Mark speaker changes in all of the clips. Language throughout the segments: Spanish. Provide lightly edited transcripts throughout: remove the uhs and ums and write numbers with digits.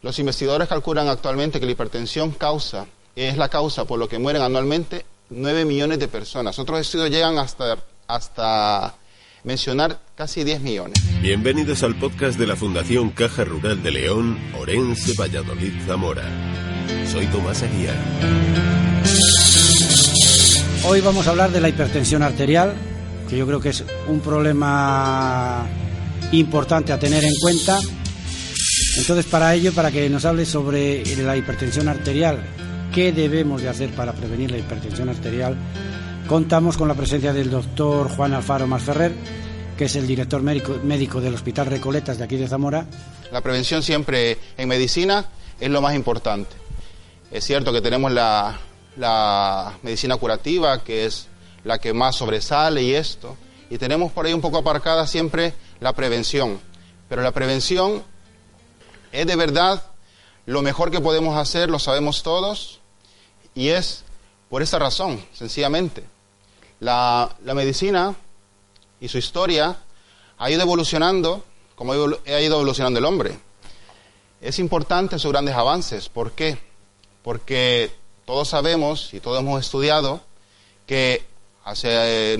Speaker 1: Los investigadores calculan actualmente que la hipertensión es la causa por lo que mueren anualmente 9 millones de personas. Otros estudios llegan hasta mencionar casi 10 millones.
Speaker 2: Bienvenidos al podcast de la Fundación Caja Rural de León, Orense, Valladolid, Zamora. Soy Tomás Aguiar.
Speaker 3: Hoy vamos a hablar de la hipertensión arterial, que yo creo que es un problema importante a tener en cuenta. Entonces, para que nos hable sobre la hipertensión arterial, qué debemos de hacer para prevenir la hipertensión arterial, contamos con la presencia del doctor Juan Alfaro Masferrer, que es el director médico del Hospital Recoletas de aquí de Zamora.
Speaker 1: La prevención siempre en medicina es lo más importante. Es cierto que tenemos la medicina curativa, que es la que más sobresale y tenemos por ahí un poco aparcada siempre la prevención. Pero la prevención es de verdad lo mejor que podemos hacer, lo sabemos todos, y es por esa razón, sencillamente. La medicina y su historia ha ido evolucionando como ha ido evolucionando el hombre. Es importante sus grandes avances. ¿Por qué? Porque todos sabemos y todos hemos estudiado que hace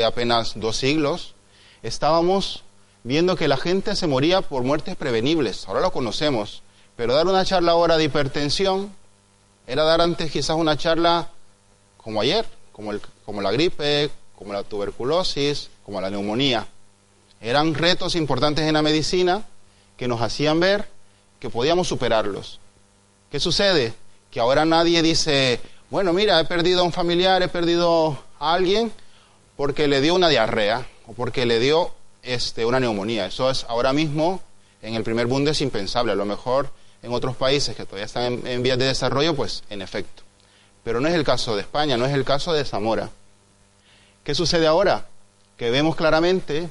Speaker 1: apenas 2 siglos, estábamos viendo que la gente se moría por muertes prevenibles. Ahora lo conocemos, pero dar una charla ahora de hipertensión era dar antes quizás una charla como ayer, como la gripe, como la tuberculosis, como la neumonía. Eran retos importantes en la medicina que nos hacían ver que podíamos superarlos. ¿Qué sucede? Que ahora nadie dice, bueno, mira, he perdido a un familiar, he perdido a alguien porque le dio una diarrea o porque le dio una neumonía. Eso es ahora mismo, en el primer mundo es impensable. A lo mejor en otros países que todavía están en vías de desarrollo, pues en efecto. Pero no es el caso de España, no es el caso de Zamora. ¿Qué sucede ahora? Que vemos claramente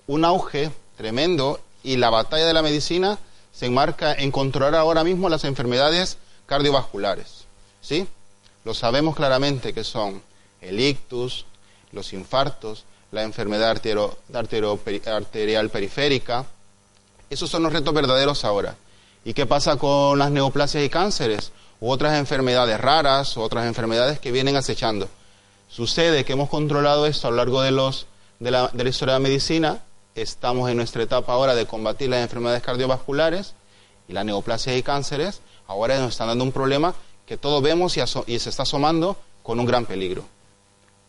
Speaker 1: un auge tremendo y la batalla de la medicina se enmarca en controlar ahora mismo las enfermedades cardiovasculares. ¿Sí? Lo sabemos claramente que son el ictus, los infartos, la enfermedad arterial periférica. Esos son los retos verdaderos ahora. ¿Y qué pasa con las neoplasias y cánceres? U otras enfermedades raras, u otras enfermedades que vienen acechando. Sucede que hemos controlado esto a lo largo de la historia de la medicina. Estamos en nuestra etapa ahora de combatir las enfermedades cardiovasculares y las neoplasias y cánceres. Ahora nos están dando un problema que todos vemos y se está asomando con un gran peligro.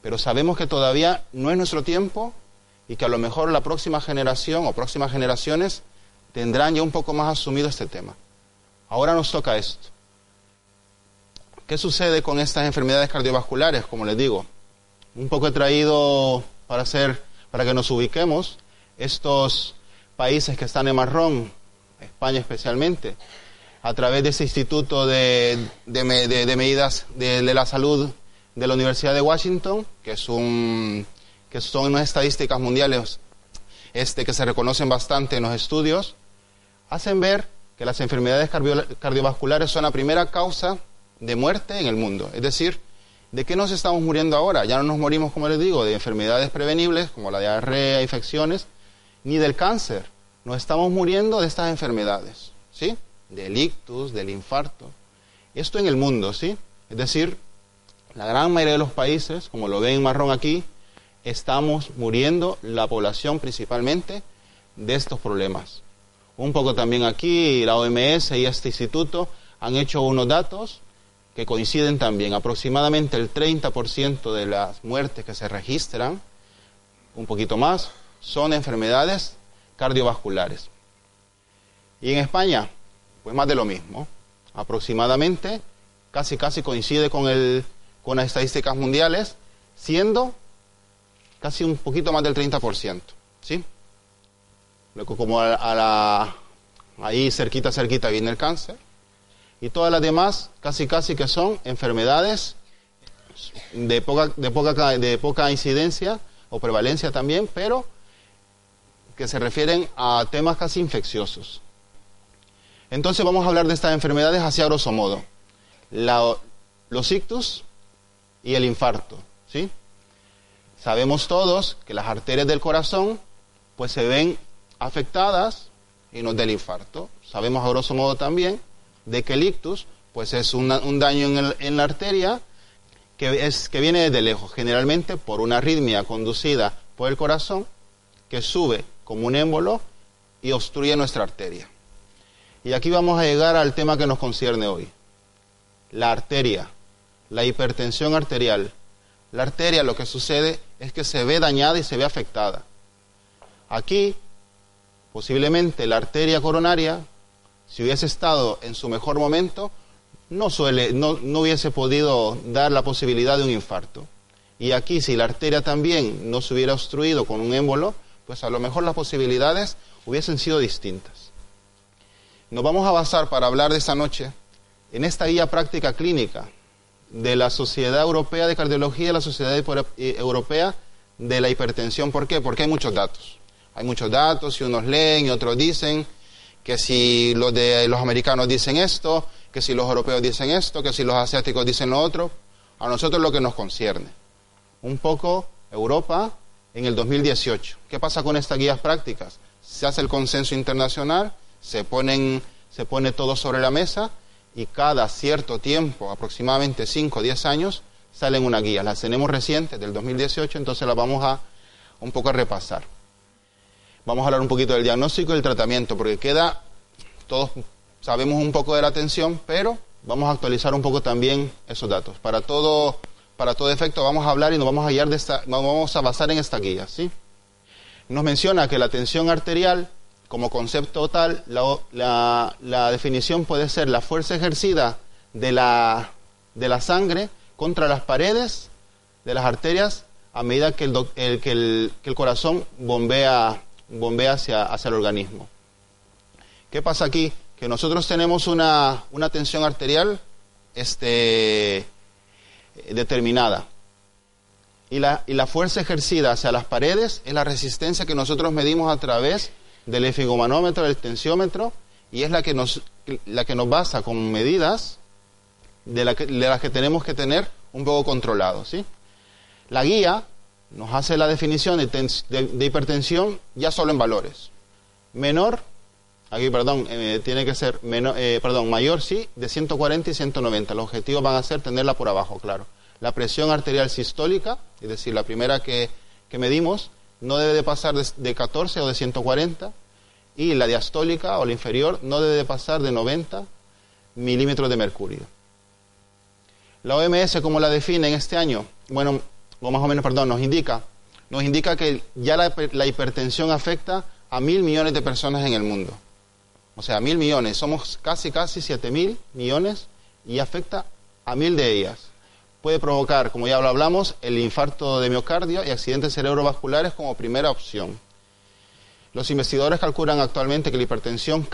Speaker 1: Pero sabemos que todavía no es nuestro tiempo y que a lo mejor la próxima generación o próximas generaciones tendrán ya un poco más asumido este tema. Ahora nos toca esto. ¿Qué sucede con estas enfermedades cardiovasculares? Como les digo, un poco he traído para que nos ubiquemos estos países que están en marrón, España especialmente, a través de ese Instituto de Medidas de la Salud de la Universidad de Washington, que son unas estadísticas mundiales que se reconocen bastante en los estudios, hacen ver que las enfermedades cardiovasculares son la primera causa de muerte en el mundo. Es decir, ¿de qué nos estamos muriendo ahora? Ya no nos morimos, como les digo, de enfermedades prevenibles, como la diarrea, infecciones, ni del cáncer. Nos estamos muriendo de estas enfermedades, ¿sí? Del ictus, del infarto. Esto en el mundo, ¿sí? Es decir, la gran mayoría de los países, como lo ven en marrón aquí, estamos muriendo, la población principalmente, de estos problemas. Un poco también aquí, la OMS y este instituto han hecho unos datos que coinciden también. Aproximadamente el 30% de las muertes que se registran, un poquito más, son enfermedades cardiovasculares. Y en España, pues más de lo mismo. Aproximadamente, casi coincide con las estadísticas mundiales, siendo casi un poquito más del 30%, ¿sí? Luego, como ahí cerquita viene el cáncer, y todas las demás casi que son enfermedades de poca incidencia o prevalencia también, pero que se refieren a temas casi infecciosos. Entonces vamos a hablar de estas enfermedades así a grosso modo. Los ictus y el infarto, ¿sí? Sabemos todos que las arterias del corazón pues se ven afectadas y nos dé el infarto. Sabemos a grosso modo también de que el ictus pues es un daño en la arteria que viene desde lejos, generalmente por una arritmia conducida por el corazón que sube como un émbolo y obstruye nuestra arteria. Y aquí vamos a llegar al tema que nos concierne hoy. La arteria, la hipertensión arterial. La arteria, lo que sucede es que se ve dañada y se ve afectada. Aquí, posiblemente la arteria coronaria, si hubiese estado en su mejor momento, no hubiese podido dar la posibilidad de un infarto. Y aquí, si la arteria también no se hubiera obstruido con un émbolo, pues a lo mejor las posibilidades hubiesen sido distintas. Nos vamos a basar para hablar de esta noche en esta guía práctica clínica de la Sociedad Europea de Cardiología y la Sociedad Europea de la Hipertensión. ¿Por qué? Porque hay muchos datos. Hay muchos datos y unos leen y otros dicen que si los americanos dicen esto, que si los europeos dicen esto, que si los asiáticos dicen lo otro. A nosotros lo que nos concierne. Un poco Europa en el 2018. ¿Qué pasa con estas guías prácticas? Se hace el consenso internacional, se pone todo sobre la mesa y cada cierto tiempo, aproximadamente 5 o 10 años, salen unas guías. Las tenemos recientes, del 2018, entonces las vamos a un poco a repasar. Vamos a hablar un poquito del diagnóstico y el tratamiento, porque todos sabemos un poco de la atención, pero vamos a actualizar un poco también esos datos. Para todo efecto vamos a hablar y nos vamos a guiar vamos a basar en esta guía, ¿sí? Nos menciona que la tensión arterial, como concepto tal, la definición puede ser la fuerza ejercida de la sangre contra las paredes de las arterias a medida que el corazón bombea hacia el organismo. ¿Qué pasa aquí? Que nosotros tenemos una tensión arterial determinada. Y la fuerza ejercida hacia las paredes es la resistencia que nosotros medimos a través del efigomanómetro, del tensiómetro, y es la que nos basa con medidas de las que tenemos que tener un poco controlado, ¿sí? La guía nos hace la definición de hipertensión ya solo en valores. Tiene que ser mayor, sí, de 140 y 190. Los objetivos van a ser tenerla por abajo, claro. La presión arterial sistólica, es decir, la primera que medimos, no debe de pasar de 14 o de 140, y la diastólica o la inferior no debe de pasar de 90 milímetros de mercurio. La OMS, ¿cómo la define en este año? Bueno, o más o menos, nos indica que ya la hipertensión afecta a 1.000 millones de personas en el mundo. O sea, 1.000 millones, somos casi 7.000 millones y afecta a 1.000 de ellas. Puede provocar, como ya lo hablamos, el infarto de miocardio y accidentes cerebrovasculares como primera opción. Los investigadores calculan actualmente que la hipertensión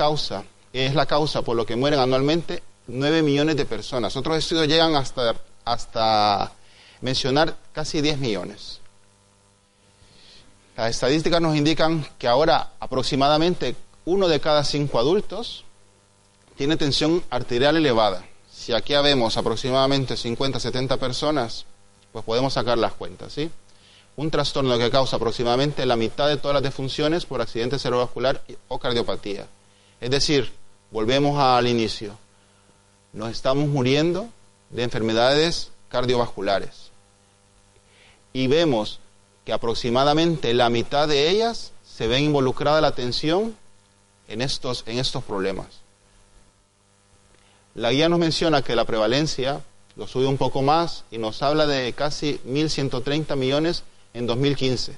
Speaker 1: es la causa por lo que mueren anualmente 9 millones de personas. Otros estudios llegan hasta mencionar casi 10 millones. Las estadísticas nos indican que ahora aproximadamente 1 de cada 5 adultos tiene tensión arterial elevada. Si aquí habemos aproximadamente 50, 70 personas, pues podemos sacar las cuentas, ¿sí? Un trastorno que causa aproximadamente la mitad de todas las defunciones por accidente cerebrovascular o cardiopatía. Es decir, volvemos al inicio. Nos estamos muriendo de enfermedades cardiovasculares. Y vemos que aproximadamente la mitad de ellas se ven involucrada la tensión en estos problemas. La guía nos menciona que la prevalencia lo sube un poco más y nos habla de casi 1.130 millones en 2015.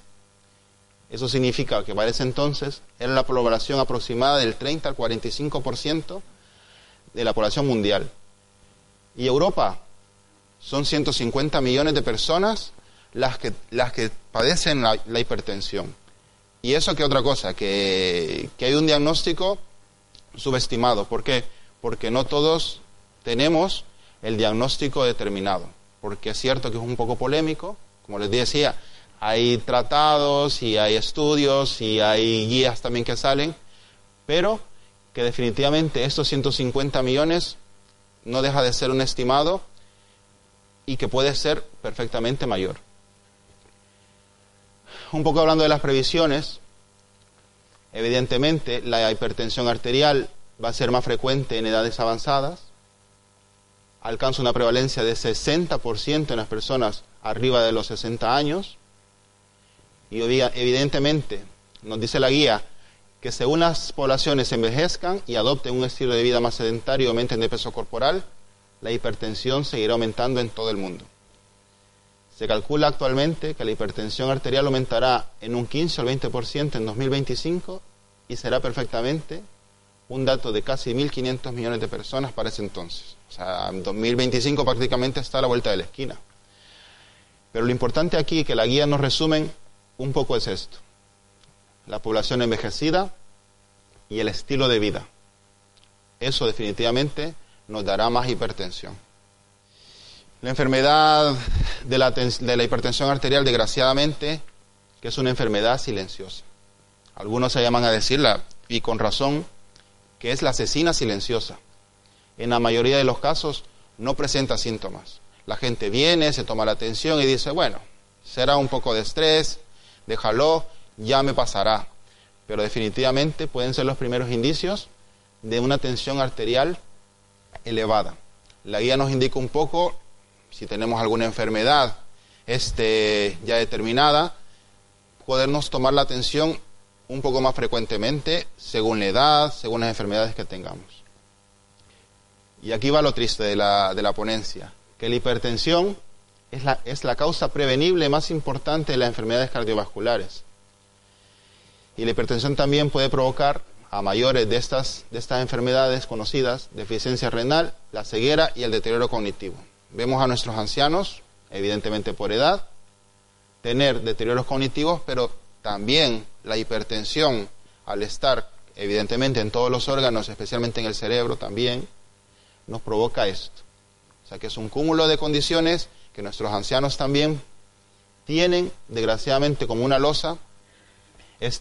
Speaker 1: Eso significa que para ese entonces era la población aproximada del 30 al 45% de la población mundial. Y Europa son 150 millones de personas las que padecen la hipertensión. Y eso que otra cosa, que hay un diagnóstico subestimado. ¿Por qué? Porque no todos tenemos el diagnóstico determinado. Porque es cierto que es un poco polémico, como les decía, hay tratados y hay estudios y hay guías también que salen, pero que definitivamente estos 150 millones no deja de ser un estimado y que puede ser perfectamente mayor. Un poco hablando de las previsiones, Evidentemente, la hipertensión arterial va a ser más frecuente en edades avanzadas. Alcanza una prevalencia de 60% en las personas arriba de los 60 años. Y evidentemente, nos dice la guía, que según las poblaciones envejezcan y adopten un estilo de vida más sedentario y aumenten de peso corporal, la hipertensión seguirá aumentando en todo el mundo. Se calcula actualmente que la hipertensión arterial aumentará en un 15 al 20% en 2025 y será perfectamente un dato de casi 1.500 millones de personas para ese entonces. O sea, en 2025 prácticamente está a la vuelta de la esquina. Pero lo importante aquí, que la guía nos resumen un poco, es esto: la población envejecida y el estilo de vida. Eso definitivamente nos dará más hipertensión. La enfermedad de la hipertensión arterial, desgraciadamente, que es una enfermedad silenciosa. Algunos se llaman a decirla, y con razón, que es la asesina silenciosa. En la mayoría de los casos no presenta síntomas. La gente viene, se toma la atención y dice, bueno, será un poco de estrés, déjalo, ya me pasará. Pero definitivamente pueden ser los primeros indicios de una tensión arterial elevada. La guía nos indica un poco si tenemos alguna enfermedad ya determinada, podernos tomar la atención un poco más frecuentemente según la edad, según las enfermedades que tengamos. Y aquí va lo triste de la ponencia, que la hipertensión es la causa prevenible más importante de las enfermedades cardiovasculares. Y la hipertensión también puede provocar a mayores de estas enfermedades conocidas, deficiencia renal, la ceguera y el deterioro cognitivo. Vemos a nuestros ancianos, evidentemente por edad, tener deterioros cognitivos, pero también la hipertensión, al estar evidentemente en todos los órganos, especialmente en el cerebro también, nos provoca esto. O sea que es un cúmulo de condiciones que nuestros ancianos también tienen, desgraciadamente, como una losa,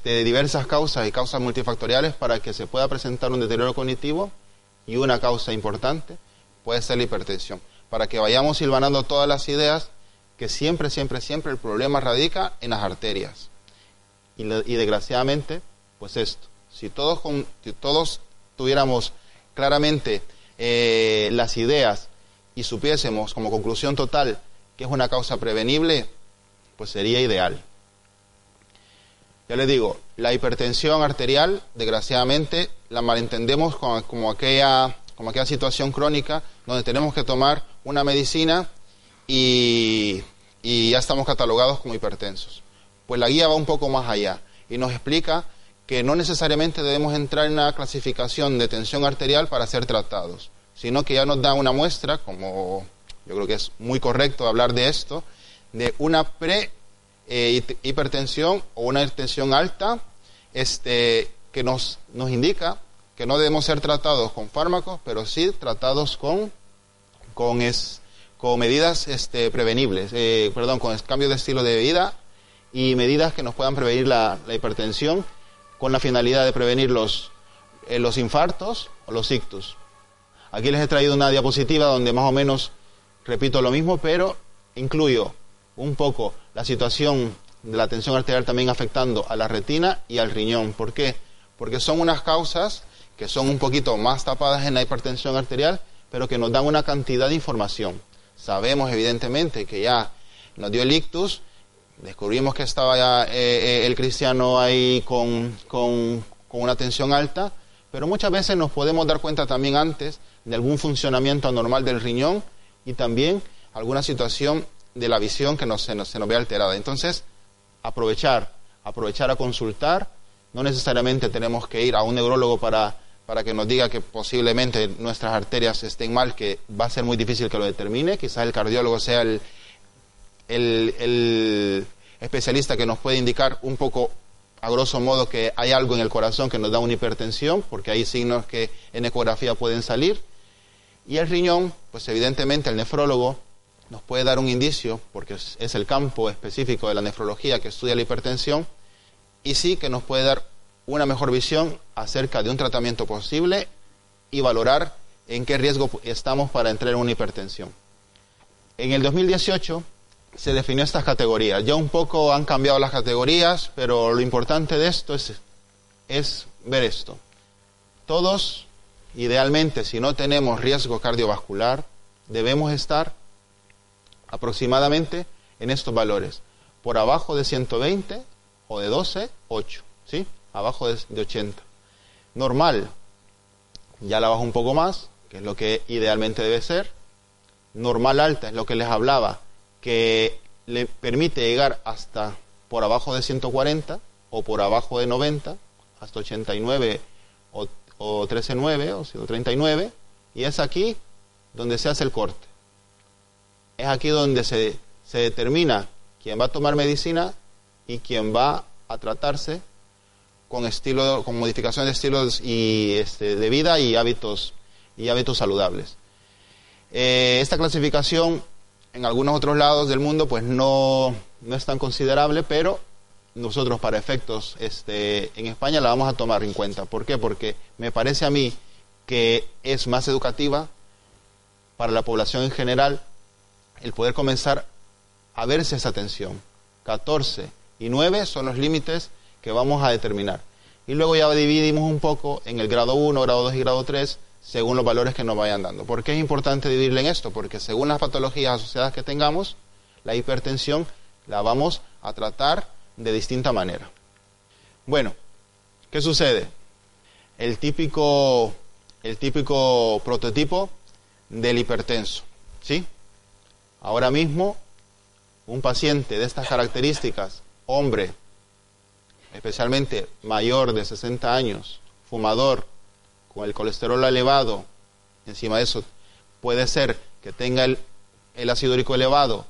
Speaker 1: diversas causas y causas multifactoriales para que se pueda presentar un deterioro cognitivo, y una causa importante puede ser la hipertensión. Para que vayamos hilvanando todas las ideas, que siempre el problema radica en las arterias. Y desgraciadamente, pues esto, si todos tuviéramos claramente las ideas y supiésemos como conclusión total que es una causa prevenible, pues sería ideal. Ya les digo, la hipertensión arterial, desgraciadamente, la malentendemos como aquella situación crónica donde tenemos que tomar una medicina y ya estamos catalogados como hipertensos. Pues la guía va un poco más allá y nos explica que no necesariamente debemos entrar en una clasificación de tensión arterial para ser tratados, sino que ya nos da una muestra, como yo creo que es muy correcto hablar de esto, de una hipertensión o una tensión alta, que nos indica que no debemos ser tratados con fármacos, pero sí tratados con medidas prevenibles, con cambios de estilo de vida y medidas que nos puedan prevenir la hipertensión, con la finalidad de prevenir los infartos o los ictus. Aquí les he traído una diapositiva donde más o menos repito lo mismo, pero incluyo un poco la situación de la tensión arterial también afectando a la retina y al riñón. ¿Por qué? Porque son unas causas que son un poquito más tapadas en la hipertensión arterial, pero que nos dan una cantidad de información. Sabemos evidentemente que ya nos dio el ictus, descubrimos que estaba ya el cristiano ahí con una tensión alta, pero muchas veces nos podemos dar cuenta también antes de algún funcionamiento anormal del riñón y también alguna situación de la visión que se nos ve alterada. Entonces, aprovechar a consultar. No necesariamente tenemos que ir a un neurólogo para que nos diga que posiblemente nuestras arterias estén mal, que va a ser muy difícil que lo determine. Quizás el cardiólogo sea el especialista que nos puede indicar un poco, a grosso modo, que hay algo en el corazón que nos da una hipertensión, porque hay signos que en ecografía pueden salir. Y el riñón, pues evidentemente el nefrólogo nos puede dar un indicio, porque es el campo específico de la nefrología que estudia la hipertensión, y sí que nos puede dar una mejor visión acerca de un tratamiento posible y valorar en qué riesgo estamos para entrar en una hipertensión. En el 2018 se definió estas categorías. Ya un poco han cambiado las categorías, pero lo importante de esto es es ver esto. Todos, idealmente, si no tenemos riesgo cardiovascular, debemos estar aproximadamente en estos valores. Por abajo de 120 o de 12, 8, ¿sí? Abajo de 80. Normal, ya la bajo un poco más, que es lo que idealmente debe ser. Normal alta es lo que les hablaba, que le permite llegar hasta por abajo de 140 o por abajo de 90, hasta 89 o 13,9 o 139, y es aquí donde se hace el corte. Es aquí donde se determina quién va a tomar medicina y quién va a tratarse con modificación de estilos de vida y hábitos saludables. Esta clasificación en algunos otros lados del mundo pues no es tan considerable, pero nosotros para efectos en España la vamos a tomar en cuenta. ¿Por qué? Porque me parece a mí que es más educativa para la población en general el poder comenzar a verse esa tensión. 14 y 9 son los límites que vamos a determinar. Y luego ya dividimos un poco en el grado 1, grado 2 y grado 3, según los valores que nos vayan dando. ¿Por qué es importante dividirle en esto? Porque según las patologías asociadas que tengamos, la hipertensión la vamos a tratar de distinta manera. Bueno, ¿qué sucede? El típico prototipo del hipertenso, ¿sí? Ahora mismo, un paciente de estas características, hombre, especialmente mayor de 60 años, fumador, con el colesterol elevado, encima de eso puede ser que tenga el ácido úrico elevado,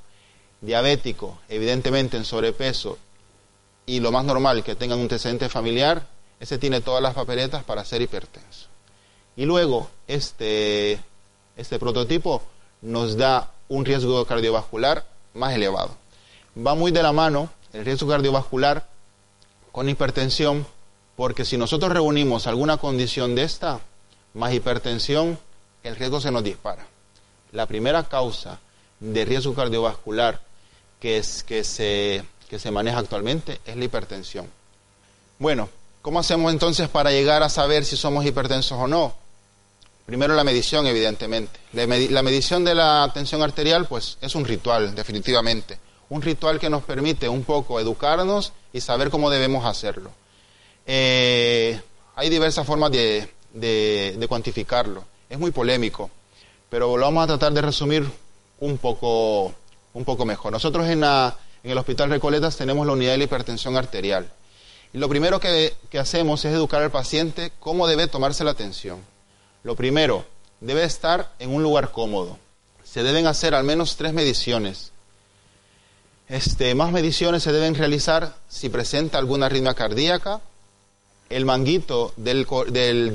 Speaker 1: diabético, evidentemente en sobrepeso, y lo más normal, que tengan un antecedente familiar, ese tiene todas las papeletas para ser hipertenso. Y luego, este prototipo nos da un riesgo cardiovascular más elevado. Va muy de la mano el riesgo cardiovascular con hipertensión, porque si nosotros reunimos alguna condición de esta, más hipertensión, el riesgo se nos dispara. La primera causa de riesgo cardiovascular que se maneja actualmente es la hipertensión. Bueno, ¿cómo hacemos entonces para llegar a saber si somos hipertensos o no? Primero la medición, evidentemente. La medición de la tensión arterial, pues, es un ritual, definitivamente. Un ritual que nos permite un poco educarnos y saber cómo debemos hacerlo. Hay diversas formas de cuantificarlo. Es muy polémico, pero lo vamos a tratar de resumir un poco mejor. Nosotros en el Hospital Recoletas tenemos la unidad de la hipertensión arterial. Y lo primero que hacemos es educar al paciente cómo debe tomarse la tensión. Lo primero, debe estar en un lugar cómodo. Se deben hacer al menos 3 mediciones. Más mediciones se deben realizar si presenta alguna arritmia cardíaca. El manguito del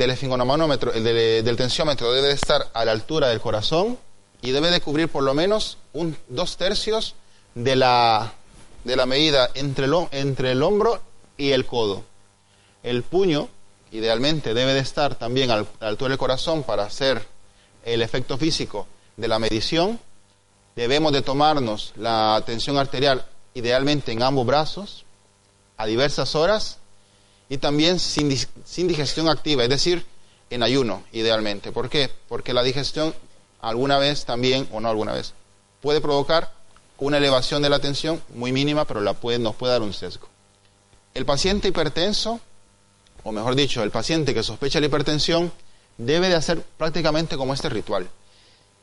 Speaker 1: esfingonomanómetro, del tensiómetro, debe estar a la altura del corazón y debe de cubrir por lo menos 2/3 de la medida entre el hombro y el codo. El puño, idealmente, debe de estar también a la altura del corazón para hacer el efecto físico de la medición. Debemos de tomarnos la tensión arterial, idealmente en ambos brazos, a diversas horas, y también sin digestión activa, es decir, en ayuno, idealmente. ¿Por qué? Porque la digestión alguna vez también, o no alguna vez, puede provocar una elevación de la tensión muy mínima, pero nos puede dar un sesgo. El paciente hipertenso, o mejor dicho, el paciente que sospecha la hipertensión, debe de hacer prácticamente como este ritual.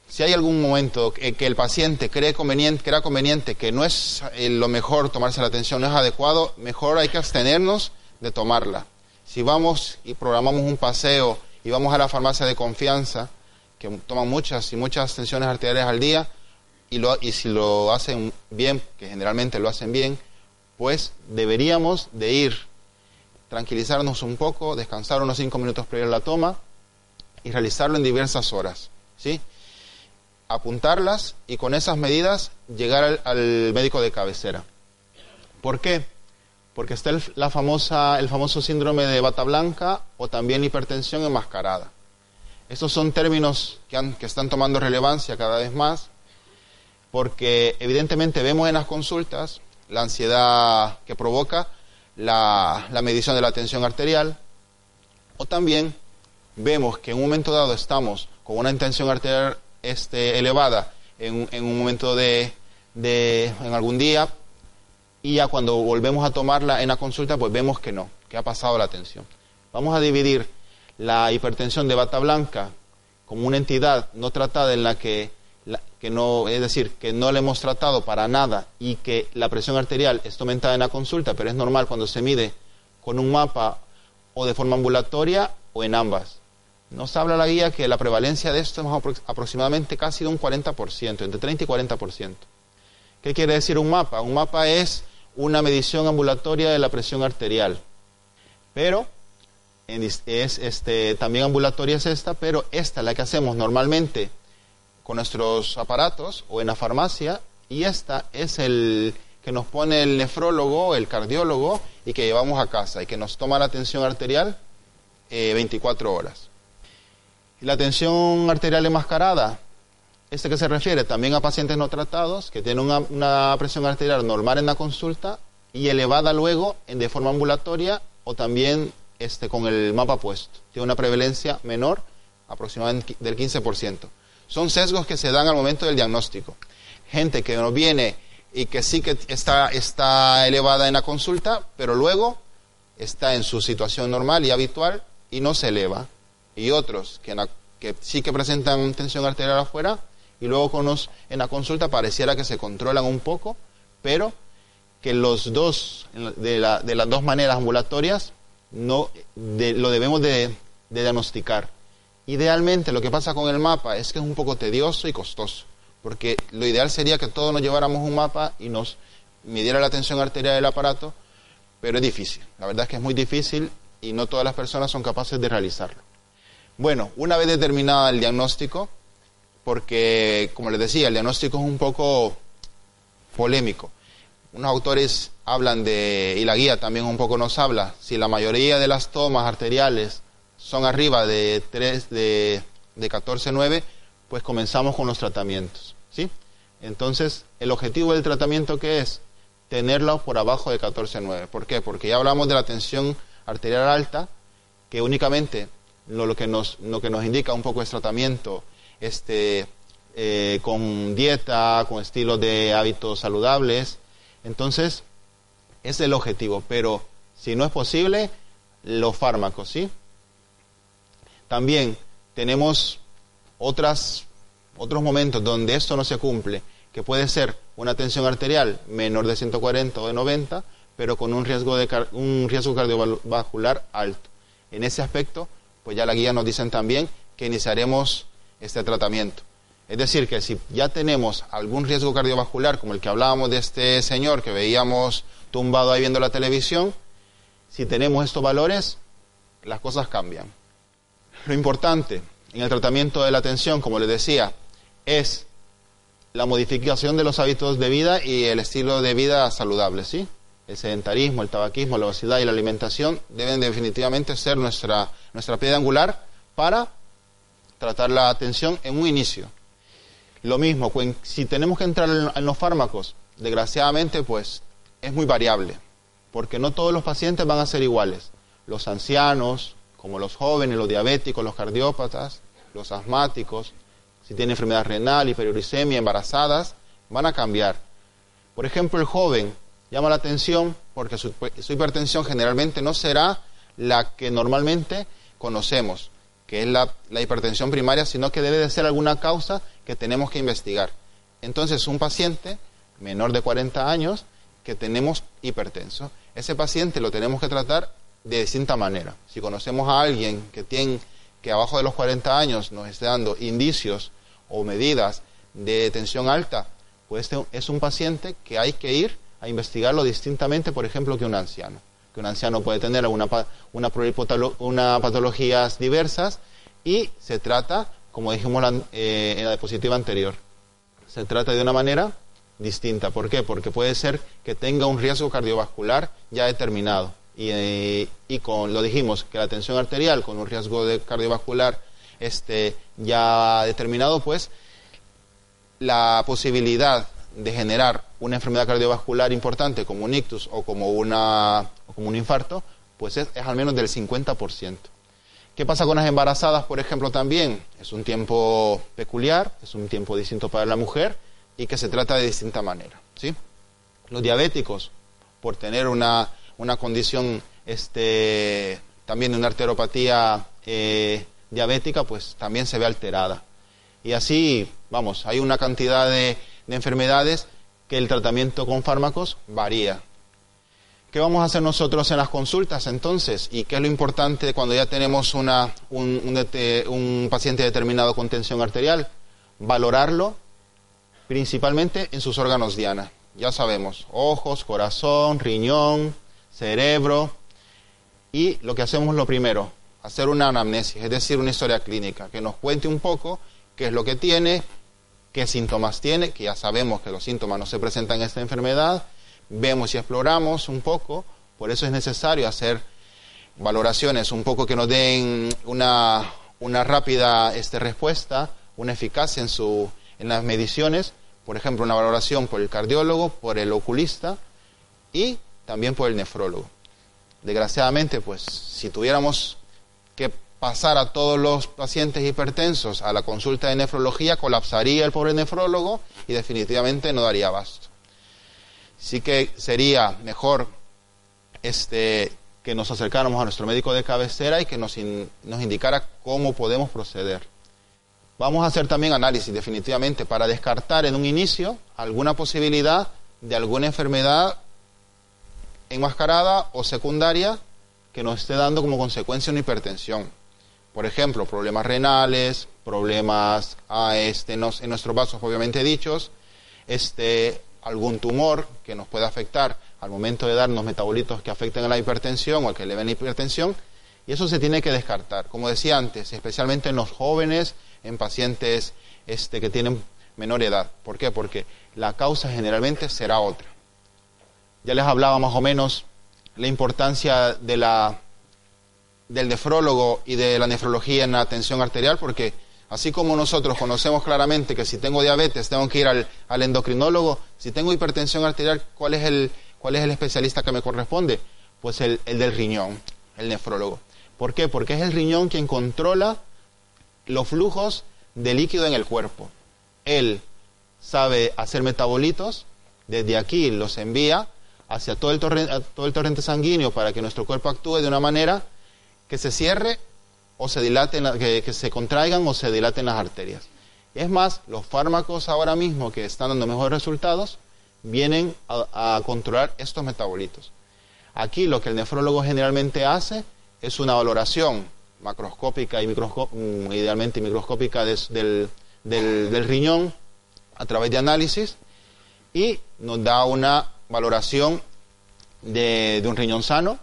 Speaker 1: Si hay algún momento en que el paciente crea conveniente que no es lo mejor tomarse la tensión, no es adecuado, mejor hay que abstenernos de tomarla. Si vamos y programamos un paseo y vamos a la farmacia de confianza, que toman muchas tensiones arteriales al día, y si lo hacen bien, que generalmente lo hacen bien, pues deberíamos de ir, tranquilizarnos un poco, descansar unos 5 minutos previo a la toma y realizarlo en diversas horas, ¿sí? Apuntarlas y con esas medidas llegar al médico de cabecera. ¿Por qué? Porque está el famoso síndrome de bata blanca o también la hipertensión enmascarada. Estos son términos que están tomando relevancia cada vez más, porque evidentemente vemos en las consultas la ansiedad que provoca la medición de la tensión arterial, O también vemos que en un momento dado estamos con una tensión arterial elevada en un momento en algún día, y ya cuando volvemos a tomarla en la consulta, pues vemos que no, que ha pasado la tensión. Vamos a dividir la hipertensión de bata blanca como una entidad no tratada en la que no, es decir, que no le hemos tratado para nada y que la presión arterial está aumentada en la consulta, pero es normal cuando se mide con un mapa o de forma ambulatoria o en ambas. Nos habla la guía que la prevalencia de esto es aproximadamente casi de un 40%, entre 30 y 40%. ¿Qué quiere decir un mapa? Un mapa es una medición ambulatoria de la presión arterial, pero también ambulatoria es esta, pero esta es la que hacemos normalmente con nuestros aparatos o en la farmacia, y esta es el que nos pone el nefrólogo, el cardiólogo, y que llevamos a casa y que nos toma la tensión arterial 24 horas. Y la tensión arterial enmascarada, que se refiere también a pacientes no tratados que tienen una presión arterial normal en la consulta y elevada luego de forma ambulatoria o también con el mapa puesto. Tiene una prevalencia menor, aproximadamente del 15%. Son sesgos que se dan al momento del diagnóstico. Gente que nos viene y que sí que está elevada en la consulta, pero luego está en su situación normal y habitual y no se eleva. Y otros que sí que presentan tensión arterial afuera y luego en la consulta pareciera que se controlan un poco, pero que los dos, de las dos maneras ambulatorias, lo debemos de diagnosticar. Idealmente lo que pasa con el mapa es que es un poco tedioso y costoso, porque lo ideal sería que todos nos lleváramos un mapa y nos midiera la tensión arterial del aparato, pero es difícil. La verdad es que es muy difícil y no todas las personas son capaces de realizarlo. Bueno, una vez determinado el diagnóstico, porque como les decía, el diagnóstico es un poco polémico. Unos autores hablan y la guía también un poco nos habla, si la mayoría de las tomas arteriales son arriba de 14,9, pues comenzamos con los tratamientos, ¿sí? Entonces, el objetivo del tratamiento, ¿qué es? Tenerlo por abajo de 14,9. ¿Por qué? Porque ya hablamos de la tensión arterial alta, que únicamente lo que nos indica un poco es tratamiento con dieta, con estilos de hábitos saludables. Entonces, ese es el objetivo, pero si no es posible, los fármacos, ¿sí? También tenemos otros momentos donde esto no se cumple, que puede ser una tensión arterial menor de 140 o de 90, pero con un riesgo cardiovascular alto. En ese aspecto, pues ya la guía nos dicen también que iniciaremos este tratamiento. Es decir, que si ya tenemos algún riesgo cardiovascular, como el que hablábamos de este señor que veíamos tumbado ahí viendo la televisión, si tenemos estos valores, las cosas cambian. Lo importante en el tratamiento de la tensión, como les decía, es la modificación de los hábitos de vida y el estilo de vida saludable, ¿sí? El sedentarismo, el tabaquismo, la obesidad y la alimentación deben definitivamente ser nuestra piedra angular para tratar la tensión en un inicio. Lo mismo, si tenemos que entrar en los fármacos, desgraciadamente, pues es muy variable, porque no todos los pacientes van a ser iguales. Los ancianos, como los jóvenes, los diabéticos, los cardiópatas, los asmáticos, si tienen enfermedad renal, hiperuricemia, embarazadas, van a cambiar. Por ejemplo, el joven llama la atención porque su hipertensión generalmente no será la que normalmente conocemos, que es la hipertensión primaria, sino que debe de ser alguna causa que tenemos que investigar. Entonces, un paciente menor de 40 años que tenemos hipertenso, ese paciente lo tenemos que tratar de distinta manera. Si conocemos a alguien que abajo de los 40 años nos esté dando indicios o medidas de tensión alta, pues es un paciente que hay que ir a investigarlo distintamente, por ejemplo, que un anciano. Que un anciano puede tener una patologías diversas y se trata, como dijimos en la diapositiva anterior, se trata de una manera distinta. ¿Por qué? Porque puede ser que tenga un riesgo cardiovascular ya determinado. Y lo dijimos, que la tensión arterial con un riesgo cardiovascular ya determinado, pues la posibilidad de generar una enfermedad cardiovascular importante como un ictus o como un infarto, pues es al menos del 50%. ¿Qué pasa con las embarazadas, por ejemplo, también? Es un tiempo peculiar, es un tiempo distinto para la mujer y que se trata de distinta manera, ¿sí? Los diabéticos, por tener una condición, también de una arteriopatía diabética, pues también se ve alterada. Y así, vamos, hay una cantidad de enfermedades que el tratamiento con fármacos varía. ¿Qué vamos a hacer nosotros en las consultas entonces? ¿Y qué es lo importante cuando ya tenemos un paciente determinado con tensión arterial? Valorarlo principalmente en sus órganos diana. Ya sabemos, ojos, corazón, riñón, cerebro. Y lo que hacemos lo primero, hacer una anamnesis, es decir, una historia clínica, que nos cuente un poco qué es lo que tiene, qué síntomas tiene, que ya sabemos que los síntomas no se presentan en esta enfermedad. Vemos y exploramos un poco, por eso es necesario hacer valoraciones un poco que nos den una rápida respuesta, una eficacia en las mediciones, por ejemplo, una valoración por el cardiólogo, por el oculista y también por el nefrólogo. Desgraciadamente, pues, si tuviéramos que pasar a todos los pacientes hipertensos a la consulta de nefrología, colapsaría el pobre nefrólogo y definitivamente no daría abasto. Sí que sería mejor que nos acercáramos a nuestro médico de cabecera y que nos indicara cómo podemos proceder. Vamos a hacer también análisis, definitivamente, para descartar en un inicio alguna posibilidad de alguna enfermedad enmascarada o secundaria que nos esté dando como consecuencia una hipertensión. Por ejemplo, problemas renales, problemas en nuestros vasos obviamente dichos, algún tumor que nos pueda afectar al momento de darnos metabolitos que afecten a la hipertensión o que eleven la hipertensión, y eso se tiene que descartar. Como decía antes, especialmente en los jóvenes, en pacientes que tienen menor edad. ¿Por qué? Porque la causa generalmente será otra. Ya les hablaba más o menos la importancia del nefrólogo y de la nefrología en la tensión arterial, porque así como nosotros conocemos claramente que si tengo diabetes tengo que ir al endocrinólogo, si tengo hipertensión arterial, ¿cuál es el especialista que me corresponde? Pues el del riñón, el nefrólogo. ¿Por qué? Porque es el riñón quien controla los flujos de líquido en el cuerpo. Él sabe hacer metabolitos, desde aquí los envía hacia todo el torrente sanguíneo para que nuestro cuerpo actúe de una manera que se cierre o se dilaten, que se contraigan o se dilaten las arterias. Es más, los fármacos ahora mismo que están dando mejores resultados vienen a controlar estos metabolitos. Aquí lo que el nefrólogo generalmente hace es una valoración macroscópica y idealmente microscópica del riñón a través de análisis y nos da una valoración de un riñón sano,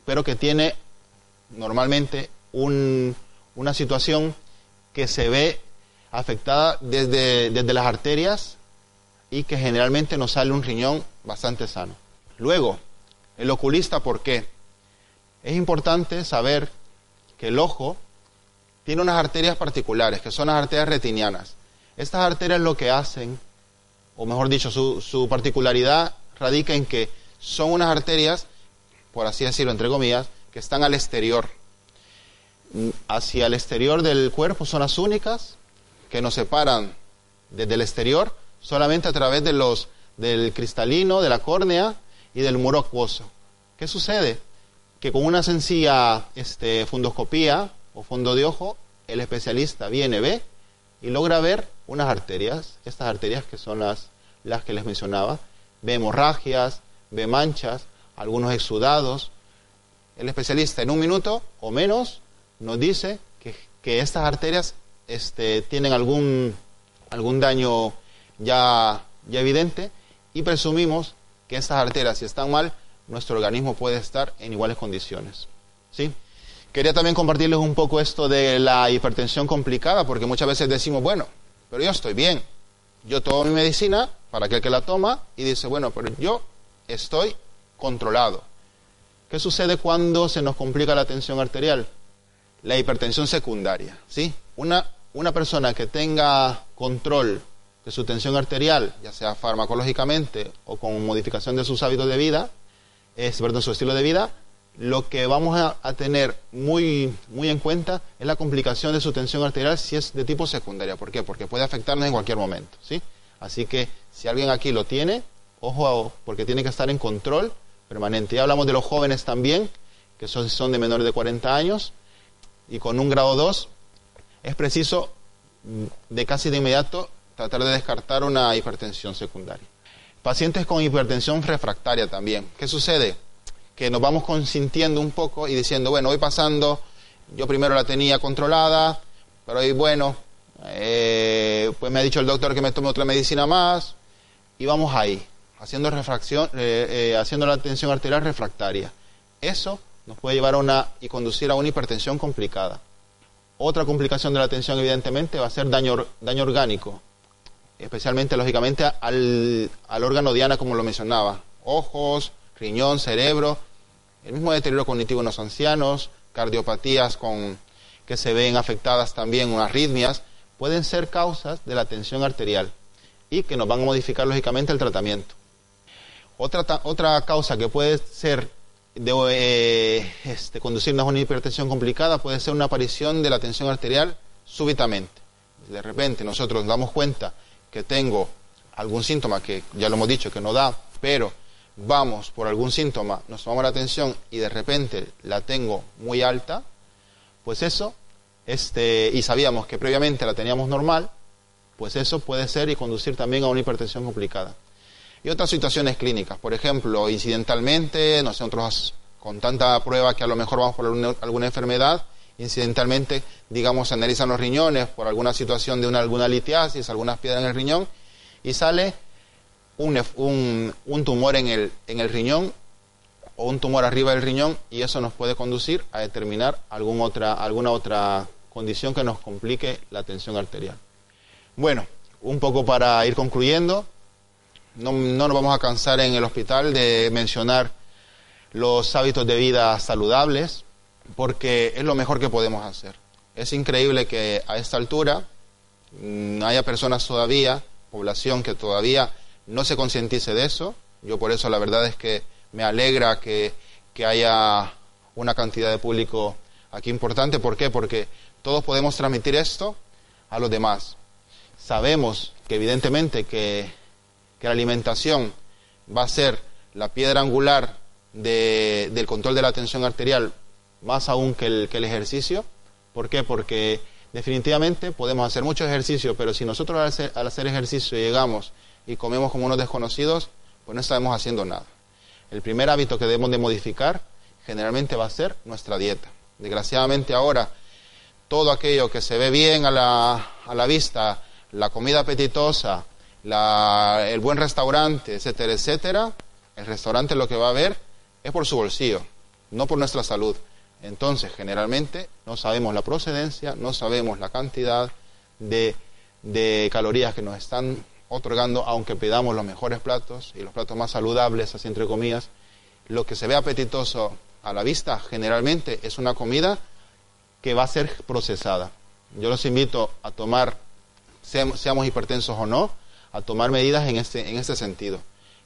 Speaker 1: pero que tiene normalmente una situación que se ve afectada desde las arterias y que generalmente nos sale un riñón bastante sano. Luego, el oculista, ¿por qué? Es importante saber que el ojo tiene unas arterias particulares, que son las arterias retinianas. Estas arterias lo que hacen, o mejor dicho, su particularidad radica en que son unas arterias, por así decirlo, entre comillas, que están al exterior. Hacia el exterior del cuerpo son las únicas que nos separan desde el exterior solamente a través del cristalino, de la córnea y del muro acuoso. ¿Qué sucede? Que con una sencilla fundoscopía o fondo de ojo, el especialista ve y logra ver unas arterias, estas arterias que son las que les mencionaba, ve hemorragias, ve manchas, algunos exudados. El especialista en un minuto o menos nos dice que estas arterias tienen algún daño ya evidente y presumimos que estas arterias, si están mal, nuestro organismo puede estar en iguales condiciones. ¿Sí? Quería también compartirles un poco esto de la hipertensión complicada, porque muchas veces decimos, bueno, pero yo estoy bien, yo tomo mi medicina para aquel que la toma y dice, bueno, pero yo estoy controlado. ¿Qué sucede cuando se nos complica la tensión arterial? La hipertensión secundaria, ¿sí? Una persona que tenga control de su tensión arterial, ya sea farmacológicamente o con modificación de sus hábitos de vida, su estilo de vida, lo que vamos a tener muy en cuenta es la complicación de su tensión arterial si es de tipo secundaria. ¿Por qué? Porque puede afectarnos en cualquier momento, ¿sí? Así que si alguien aquí lo tiene, ojo, porque tiene que estar en control permanente. Ya hablamos de los jóvenes también, que son de menores de 40 años, y con un grado 2 es preciso de casi de inmediato tratar de descartar una hipertensión secundaria. Pacientes con hipertensión refractaria también. ¿Qué sucede? Que nos vamos consintiendo un poco y diciendo, bueno, voy pasando, yo primero la tenía controlada, pero hoy, bueno, pues me ha dicho el doctor que me tome otra medicina más, y vamos ahí, haciendo la tensión arterial refractaria. Eso nos puede llevar y conducir a una hipertensión complicada. Otra complicación de la tensión, evidentemente, va a ser daño orgánico, especialmente, lógicamente, al órgano diana, como lo mencionaba, ojos, riñón, cerebro, el mismo deterioro cognitivo en los ancianos, cardiopatías que se ven afectadas también, unas arritmias, pueden ser causas de la tensión arterial y que nos van a modificar lógicamente el tratamiento. Otra causa que puede ser conducirnos a una hipertensión complicada puede ser una aparición de la tensión arterial súbitamente. De repente nosotros nos damos cuenta que tengo algún síntoma que ya lo hemos dicho que no da, pero vamos por algún síntoma, nos tomamos la tensión y de repente la tengo muy alta, pues eso, y sabíamos que previamente la teníamos normal, pues eso puede ser y conducir también a una hipertensión complicada. Y otras situaciones clínicas, por ejemplo, incidentalmente, nosotros con tanta prueba que a lo mejor vamos por alguna enfermedad, incidentalmente, digamos, se analizan los riñones por alguna situación de alguna litiasis, algunas piedras en el riñón, y sale un tumor en el riñón o un tumor arriba del riñón, y eso nos puede conducir a determinar alguna otra condición que nos complique la tensión arterial. Bueno, un poco para ir concluyendo, no nos vamos a cansar en el hospital de mencionar los hábitos de vida saludables, porque es lo mejor que podemos hacer. Es increíble que a esta altura haya personas todavía, población que todavía no se concientice de eso. Yo por eso la verdad es que me alegra que haya una cantidad de público aquí importante. ¿Por qué? Porque todos podemos transmitir esto a los demás. Sabemos que evidentemente que la alimentación va a ser la piedra angular del control de la tensión arterial, más aún que el ejercicio. ¿Por qué? Porque definitivamente podemos hacer mucho ejercicio, pero si nosotros al hacer ejercicio llegamos y comemos como unos desconocidos, pues no estamos haciendo nada. El primer hábito que debemos de modificar generalmente va a ser nuestra dieta. Desgraciadamente ahora todo aquello que se ve bien a la vista, la comida apetitosa, el buen restaurante, etcétera, etcétera, el restaurante lo que va a ver es por su bolsillo, no por nuestra salud. Entonces, generalmente no sabemos la procedencia, no sabemos la cantidad de calorías que nos están otorgando, aunque pidamos los mejores platos y los platos más saludables, así entre comillas. Lo que se ve apetitoso a la vista generalmente es una comida que va a ser procesada. Yo los invito a tomar, seamos hipertensos o no, a tomar medidas en este sentido.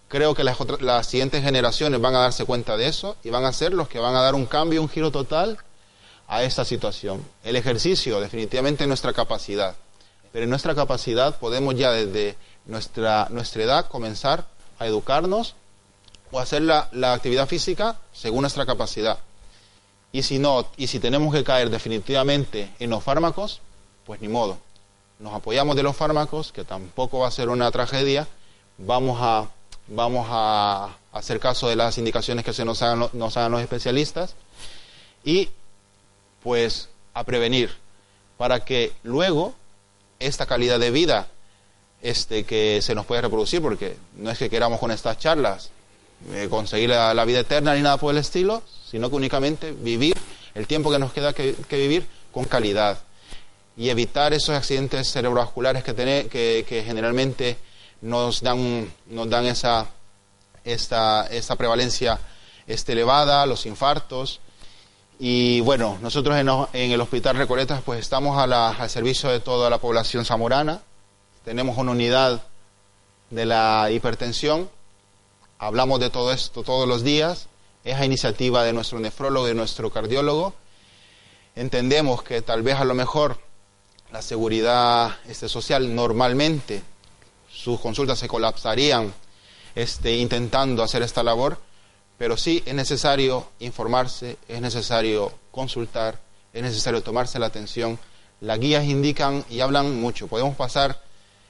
Speaker 1: Creo que las siguientes generaciones van a darse cuenta de eso y van a ser los que van a dar un cambio, un giro total a esta situación. El ejercicio definitivamente es nuestra capacidad, pero en nuestra capacidad podemos ya desde nuestra edad comenzar a educarnos o hacer la actividad física según nuestra capacidad. Y si tenemos que caer definitivamente en los fármacos, pues ni modo. Nos apoyamos de los fármacos, que tampoco va a ser una tragedia. Vamos a hacer caso de las indicaciones que nos hagan los especialistas y pues a prevenir para que luego esta calidad de vida que se nos puede reproducir, porque no es que queramos con estas charlas conseguir la vida eterna ni nada por el estilo, sino que únicamente vivir el tiempo que nos queda que vivir con calidad y evitar esos accidentes cerebrovasculares que generalmente nos dan esa prevalencia elevada, los infartos. Y bueno, nosotros en el Hospital Recoletas pues estamos al servicio de toda la población zamorana. Tenemos una unidad de la hipertensión, hablamos de todo esto todos los días es a iniciativa de nuestro nefrólogo y de nuestro cardiólogo. Entendemos que tal vez a lo mejor la seguridad social normalmente sus consultas se colapsarían intentando hacer esta labor, pero sí es necesario informarse, es necesario consultar, es necesario tomarse la atención. Las guías indican y hablan mucho, podemos pasar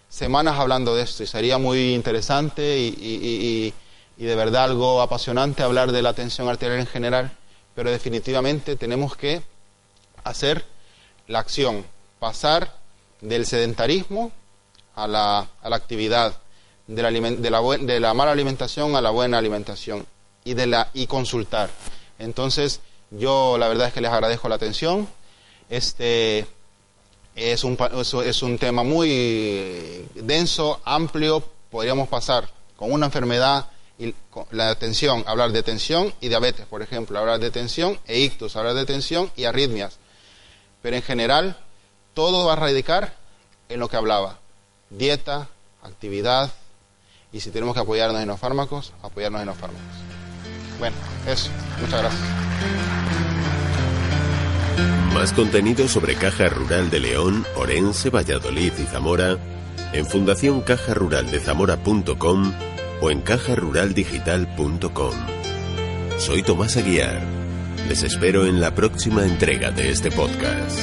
Speaker 1: semanas hablando de esto y sería muy interesante y de verdad algo apasionante hablar de la tensión arterial en general, pero definitivamente tenemos que hacer la acción, pasar del sedentarismo a la actividad, de la mala alimentación a la buena alimentación y consultar. Entonces yo la verdad es que les agradezco la atención. Es un tema muy denso, amplio. Podríamos pasar con una enfermedad y con la tensión, hablar de tensión y diabetes, por ejemplo, hablar de tensión e ictus, hablar de tensión y arritmias. Pero en general todo va a radicar en lo que hablaba: dieta, actividad, y si tenemos que apoyarnos en los fármacos, apoyarnos en los fármacos. Bueno, eso. Muchas gracias.
Speaker 2: Más contenido sobre Caja Rural de León, Orense, Valladolid y Zamora en fundacioncajaruraldezamora.com o en cajaruraldigital.com. Soy Tomás Aguiar. Les espero en la próxima entrega de este podcast.